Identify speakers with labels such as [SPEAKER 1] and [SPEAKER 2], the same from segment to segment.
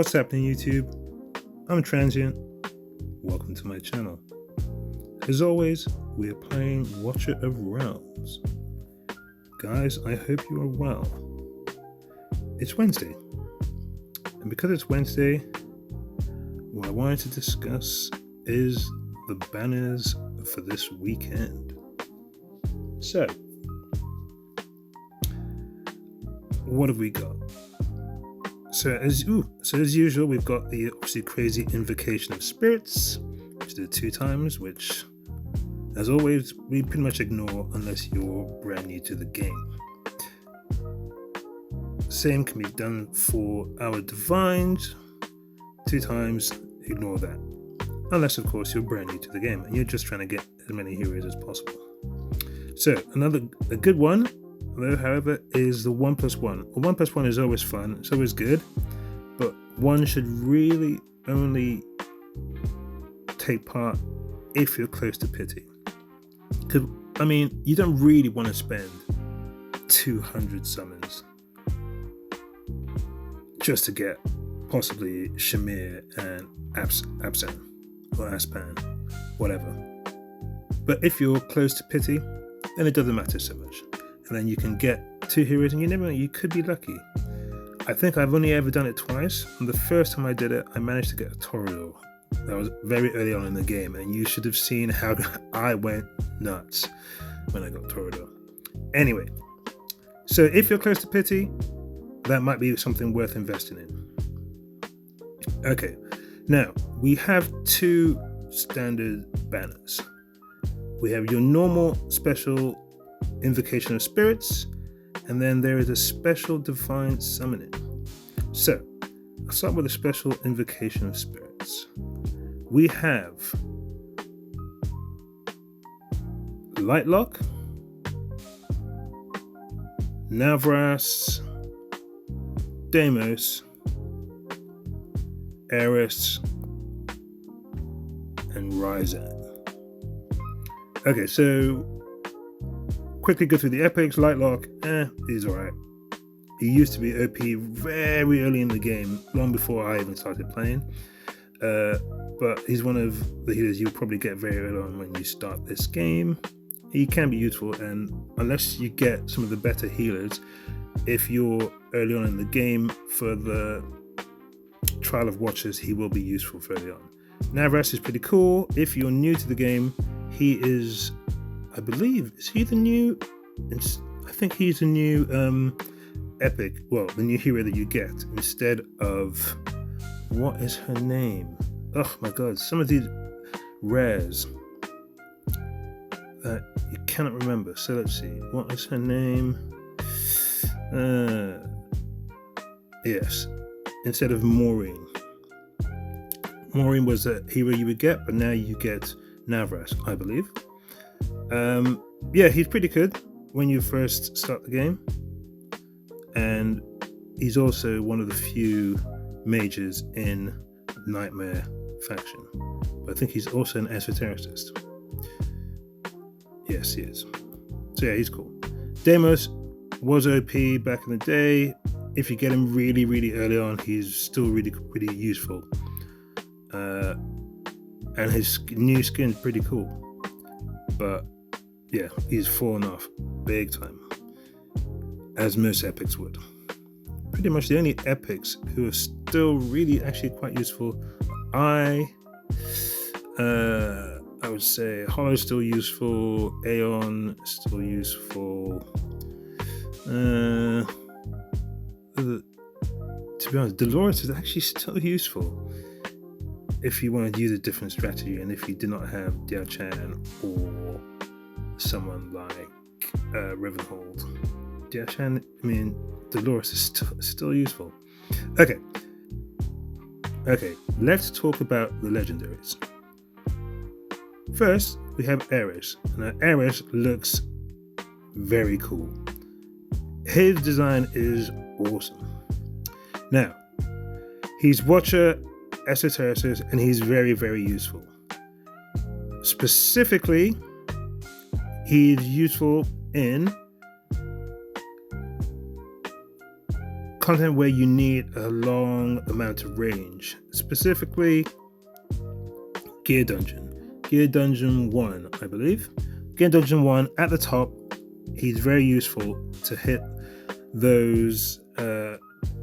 [SPEAKER 1] What's happening, YouTube? I'm Transient. Welcome to my channel. As always, we are playing Watcher of Realms. Guys, I hope you are well. It's Wednesday. And because it's Wednesday, what I wanted to discuss is the banners for this weekend. So, what have we got? So as usual, we've got the obviously crazy Invocation of Spirits, which did 2 times, which, as always, we pretty much ignore unless you're brand new to the game. Same can be done for our Divines, 2 times, ignore that. Unless, of course, you're brand new to the game and you're just trying to get as many heroes as possible. So, a good one, though, however, is the 1+1. A 1+1 is always fun, it's always good, but one should really only take part if you're close to pity. Because, I mean, you don't really want to spend 200 summons just to get possibly Shamir and Absan or Aspan, whatever. But if you're close to pity, then it doesn't matter so much. And then you can get 2 heroes, and you could be lucky. I think I've only ever done it twice, and the first time I did it, I managed to get a Toreador. That was very early on in the game, and you should have seen how I went nuts when I got Toreador. Anyway, so if you're close to pity, that might be something worth investing in. Okay, now we have 2 standard banners. We have your normal special Invocation of Spirits, and then there is a special Divine Summoning. So, I'll start with a special Invocation of Spirits. We have Lightlock, Navras, Deimos, Eris, and Ryzan. Okay, so quickly go through the epics. Lightlock, he's alright. He used to be OP very early in the game, long before I even started playing. But he's one of the healers you'll probably get very early on when you start this game. He can be useful, and unless you get some of the better healers, if you're early on in the game for the Trial of Watchers, he will be useful fairly on. Navras is pretty cool. If you're new to the game, he is, I believe, is he the new? I think he's the new epic. Well, the new hero that you get instead of, what is her name? Oh my god, some of these rares that you cannot remember. So let's see, what is her name? Yes, instead of Maureen. Maureen was a hero you would get, but now you get Navras, I believe. Yeah, he's pretty good when you first start the game, and he's also one of the few mages in Nightmare faction, but I think he's also an esotericist. Yes, he is. So yeah, he's cool. Deimos was OP back in the day. If you get him really, really early on, he's still really useful. And his new skin's pretty cool. But yeah, he's fallen off big time, as most epics would. Pretty much the only epics who are still really actually quite useful, I would say Hollow's still useful, Aeon still useful. To be honest, Dolores is actually still useful if you want to use a different strategy, and if you do not have Diachan or someone like Rivenhold. Diachan, I mean, Dolores is still useful. Okay, let's talk about the legendaries. First, we have Eris. Now, Eris looks very cool. His design is awesome. Now, he's Watcher, Esotericist, and he's very, very useful. Specifically, he's useful in content where you need a long amount of range, specifically Gear Dungeon 1, I believe. Gear Dungeon 1 at the top, he's very useful to hit those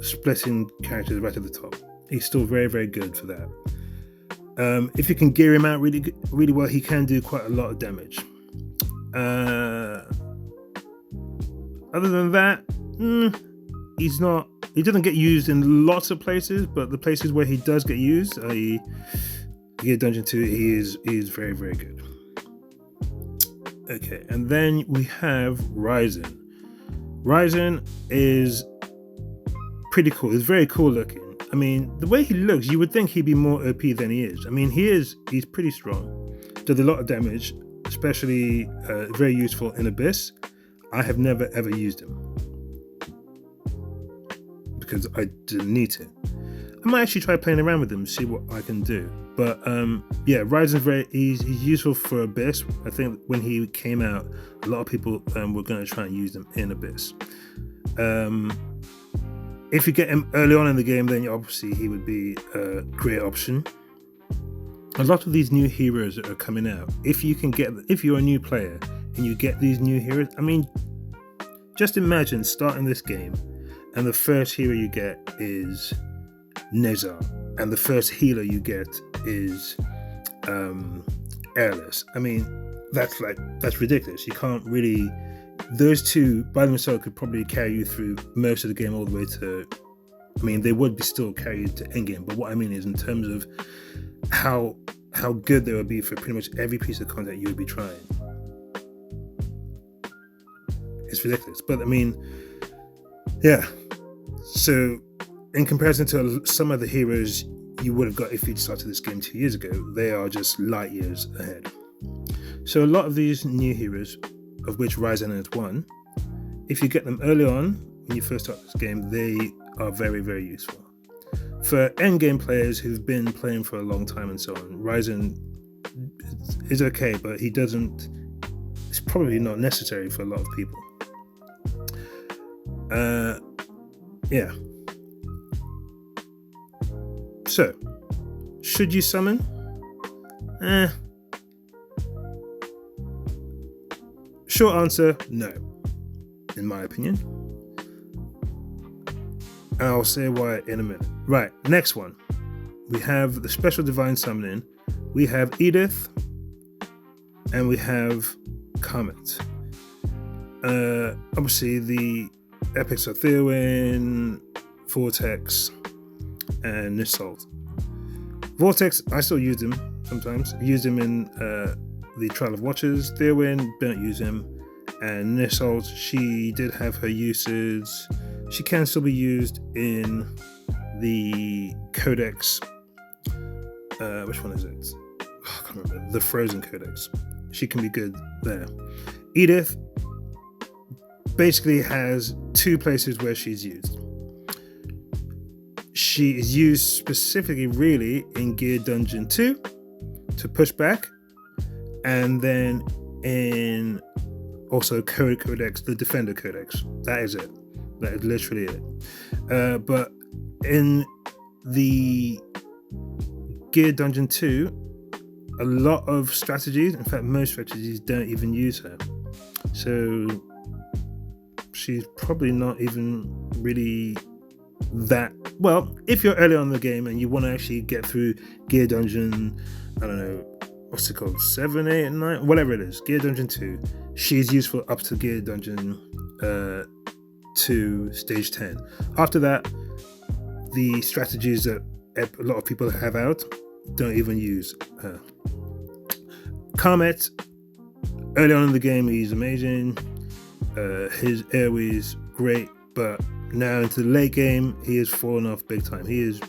[SPEAKER 1] splitting characters right at the top. He's still very, very good for that. If you can gear him out really, really well, he can do quite a lot of damage. Other than that, he doesn't get used in lots of places, but the places where he does get used, i.e. Gear Dungeon 2, he is very, very good. Okay, and then we have Ryzen. Ryzen is pretty cool. He's very cool looking. I mean, the way he looks, you would think he'd be more OP than he is. I mean, he's pretty strong. Does a lot of damage, especially very useful in Abyss. I have never ever used him because I didn't need to. I might actually try playing around with him, see what I can do. But yeah, Ryzen's he's useful for Abyss. I think when he came out, a lot of people were going to try and use him in Abyss. If you get him early on in the game, then obviously he would be a great option. A lot of these new heroes that are coming out, if you're a new player and you get these new heroes, I mean, just imagine starting this game and the first hero you get is Nezar, and the first healer you get is Airless. I mean, that's ridiculous. You can't really. Those two by themselves could probably carry you through most of the game all the way to. I mean, they would still carry you to endgame, but what I mean is in terms of how good they would be for pretty much every piece of content you would be trying. It's ridiculous, but I mean, yeah. So, in comparison to some of the heroes you would have got if you'd started this game 2 years ago, they are just light years ahead. So a lot of these new heroes, of which Ryzen is one, if you get them early on, when you first start this game, they are very, very useful. For endgame players who've been playing for a long time and so on, Ryzen is okay, but it's probably not necessary for a lot of people. Yeah. So, should you summon? Short answer, no, in my opinion. And I'll say why in a minute. Right, next one. We have the special divine summoning. We have Edith, and we have Comet. Obviously, the epics are Theowin, Vortex, and Nisalt. Vortex, I still use him sometimes. I use him in the Trial of Watchers. Theowin, don't use him. And Nisalt, she did have her uses. She can still be used in the Codex. Which one is it? I can't remember. The Frozen Codex. She can be good there. Edith basically has two places where she's used. She is used specifically really in Gear Dungeon 2 to push back, and then in also Codex, the Defender Codex. That is it. That is literally it. But in the Gear Dungeon 2, a lot of strategies, in fact most strategies, don't even use her. So she's probably not even really that well. If you're early on in the game and you want to actually get through Gear Dungeon, I don't know, what's it called, 7, 8, and 9, whatever it is, Gear Dungeon 2, she's useful up to Gear Dungeon 2 stage 10. After that, the strategies that a lot of people have out don't even use her. Comet, early on in the game, he's amazing. His AoE is great, but now into the late game, he has fallen off big time. He is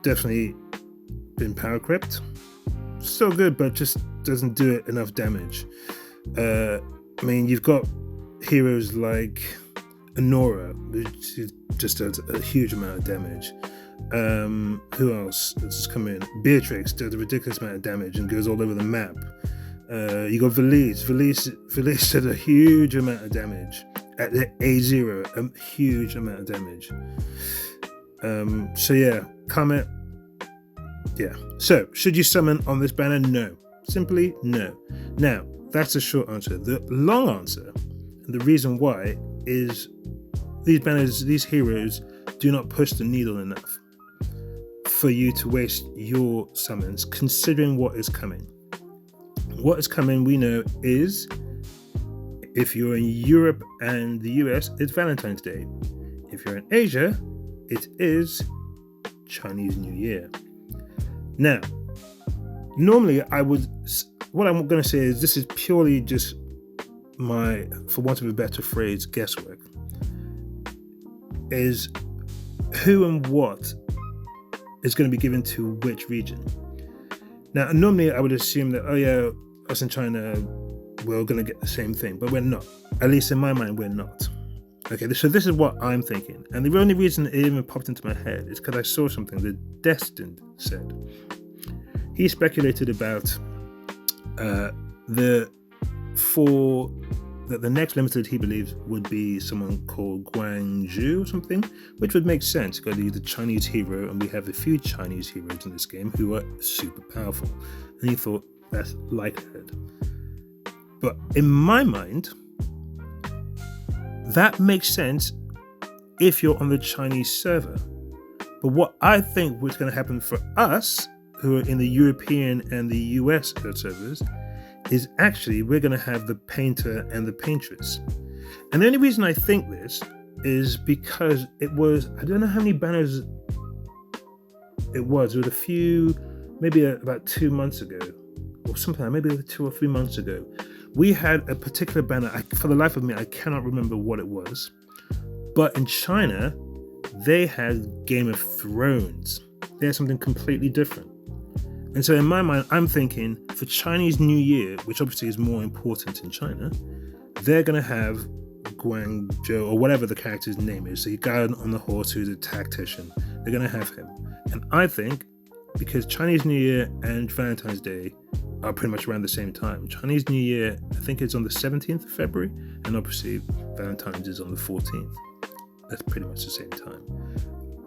[SPEAKER 1] definitely been power crept. Still good, but just doesn't do it enough damage. I mean, you've got heroes like Honora, which just does a huge amount of damage. Who else has just come in? Beatrix does a ridiculous amount of damage and goes all over the map. You got Valise. Valise did a huge amount of damage at the A0, a huge amount of damage. So yeah, comment. Yeah. So should you summon on this banner? No. Simply no. Now, that's the short answer. The long answer, and the reason why, is these banners, these heroes, do not push the needle enough for you to waste your summons, considering what is coming. What is coming, we know, is, if you're in Europe and the US, it's Valentine's Day. If you're in Asia, it is Chinese New Year. Now, normally what I'm going to say is this is purely just my, for want of a better phrase, guesswork, is who and what is going to be given to which region. Now, normally I would assume that, oh yeah, us in China, we're going to get the same thing, but we're not. At least in my mind, we're not. Okay, so this is what I'm thinking. And the only reason it even popped into my head is because I saw something that Destined said. He speculated about the next limited, he believes, would be someone called Guangzhou or something, which would make sense because he's the Chinese hero, and we have a few Chinese heroes in this game who are super powerful. And he thought that's likelihood. But in my mind, that makes sense if you're on the Chinese server. But what I think what's going to happen for us, who are in the European and the US servers, is actually we're going to have the painter and the paintress. And the only reason I think this is because it was, I don't know how many banners it was a few, maybe about 2 months ago, or something, maybe 2 or 3 months ago. We had a particular banner, for the life of me, I cannot remember what it was. But in China, they had Game of Thrones. They had something completely different. And so in my mind, I'm thinking for Chinese New Year, which obviously is more important in China, they're going to have Guangzhou, or whatever the character's name is, the guy on the horse who's a tactician. They're going to have him. And I think because Chinese New Year and Valentine's Day are pretty much around the same time. Chinese New Year, I think it's on the 17th of February, and obviously Valentine's is on the 14th. That's pretty much the same time.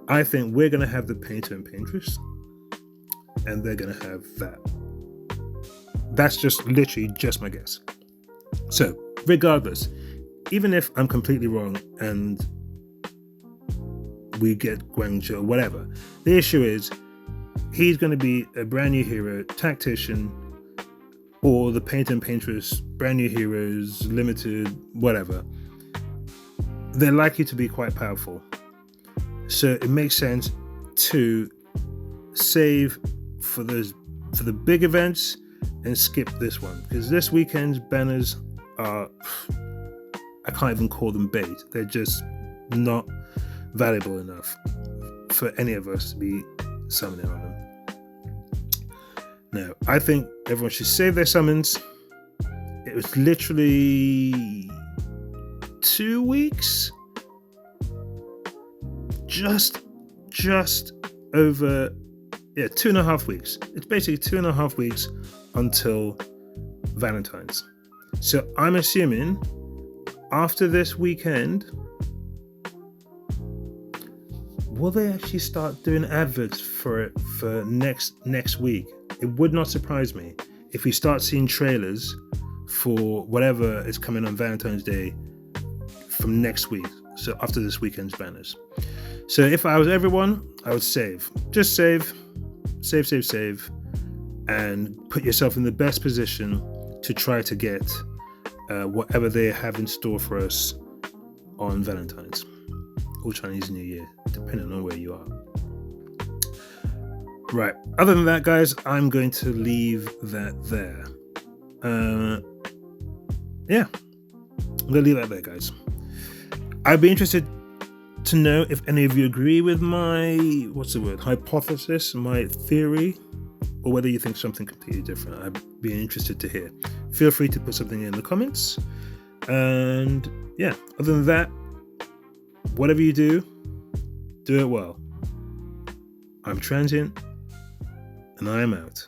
[SPEAKER 1] I think we're going to have the painter and paintress, and they're going to have that. That's just literally just my guess. So, regardless, even if I'm completely wrong and we get Guangzhou, whatever, the issue is he's going to be a brand new hero, tactician, or the painter and paintress, brand new heroes, limited, whatever. They're likely to be quite powerful. So it makes sense to save for the big events and skip this one, because this weekend's banners are, I can't even call them bait. They're just not valuable enough for any of us to be summoning on them. Now, I think everyone should save their summons. It was literally 2 weeks, just over, 2.5 weeks. It's basically 2.5 weeks until Valentine's. So I'm assuming after this weekend, will they actually start doing adverts for it for next week? It would not surprise me if we start seeing trailers for whatever is coming on Valentine's Day from next week. So after this weekend's banners. So if I was everyone, I would save. Just save, and put yourself in the best position to try to get whatever they have in store for us on Valentine's or Chinese New Year, depending on where you are. Right. Other than that, guys, I'm going to leave that there. I'm going to leave that there, guys. I'd be interested to know if any of you agree with my, hypothesis, my theory, or whether you think something completely different. I'd be interested to hear. Feel free to put something in the comments. And other than that, whatever you do it well. I'm Transient, and I am out.